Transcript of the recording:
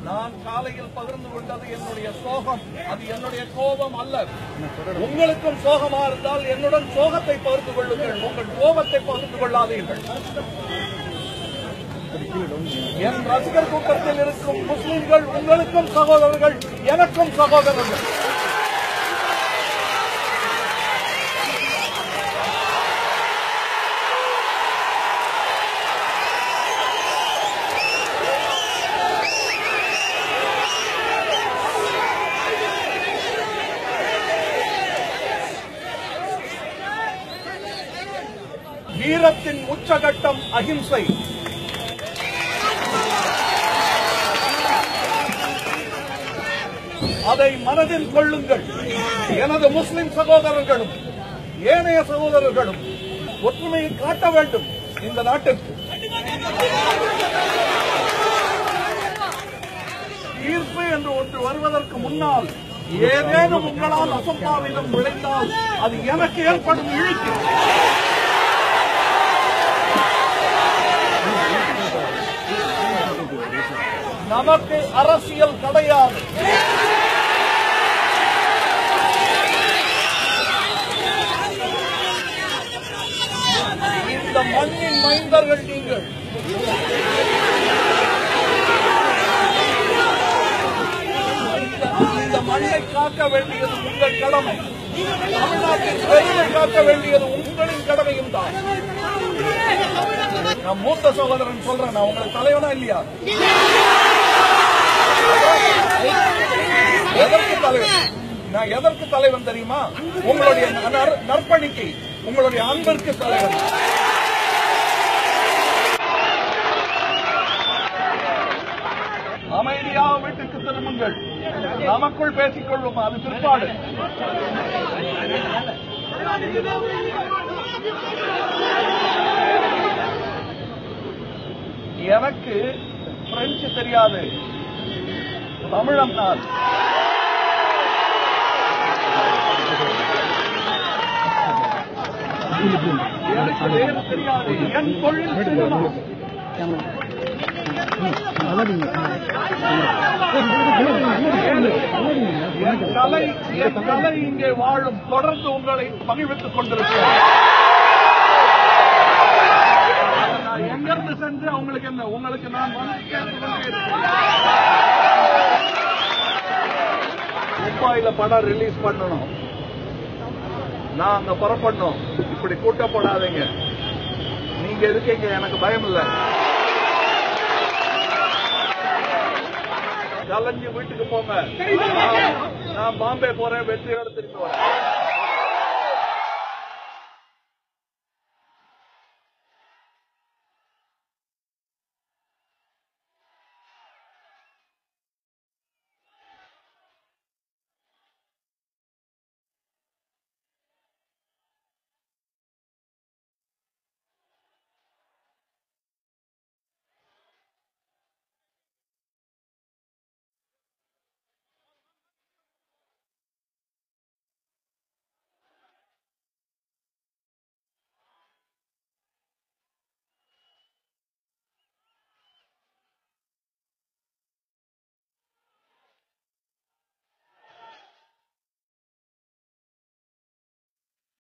நான் காலையில் பகிர்ந்து கொண்டது என்னுடைய சோகம், அது என்னுடைய கோபம் அல்ல. உங்களுக்கும் சோகமா இருந்தால் என்னுடன் சோகத்தை பகிர்ந்து கொள்ளுங்கள், உங்கள் கோபத்தை பகிர்ந்து கொள்ளாதீர்கள். என் ரசிகர் கூட்டத்தில் இருக்கும் முஸ்லிம்கள் உங்களுக்கும் சகோதரர்கள், எனக்கும் சகோதரர்கள். வீரத்தின் உச்சகட்டம் அகிம்சை. அதை மனதில் கொள்ளுங்கள். எனது முஸ்லிம் சகோதரர்களும் ஏனைய சகோதரர்களும் ஒற்றுமையை காட்ட வேண்டும். இந்த நாட்டுக்கு தீர்ப்பு என்று ஒன்று வருவதற்கு முன்னால் ஏதேனும் உங்களால் அசம்பாவிதம் விளைந்தால் அது எனக்கு ஏற்படும் இழுக்கு. நமக்கு அரசியல் கிடையாது. இந்த மண்ணின் மைந்தர்கள் நீங்கள். இந்த மண்ணை காக்க வேண்டியது உங்கள் கடமை. தமிழ்நாட்டின் பெருமை காக்க வேண்டியது உங்களின் கடமையும் தான். நான் மூத்த சகோதரன் சொல்றேன், நான் உங்களுக்கு தலைவனா இல்லையா? எதற்கு தலைவன்? நான் எதற்கு தலைவன் தெரியுமா? உங்களுடைய நற்பணிக்கை, உங்களுடைய அன்பிற்கு தலைவன். அமைதியாக வீட்டுக்கு திரும்புங்கள். நமக்குள் பேசிக் கொள்ளும், அது பிற்பாடு. எனக்கு பிரெஞ்சு தெரியாது, தமிழம் நான். எனக்கு வேறு தெரியாது. என் தொழில் சினிமா. என் கலை இங்கே வாழும். தொடர்ந்து உங்களை மகிழ்வித்துக் கொண்டிருக்கிறேன். நான் எங்கிருந்து சென்று உங்களுக்கு என்ன, உங்களுக்கு நான் மும்பாயில படம் ரிலீஸ் பண்ணணும், நான் அங்க புறப்படணும். இப்படி கூட்டப்படாதீங்க. நீங்க இருக்கீங்க, எனக்கு பயம் இல்லை. கலைஞ்சு வீட்டுக்கு போங்க. நான் பாம்பே போறேன், வெற்றியோட திரும்பி வரேன்.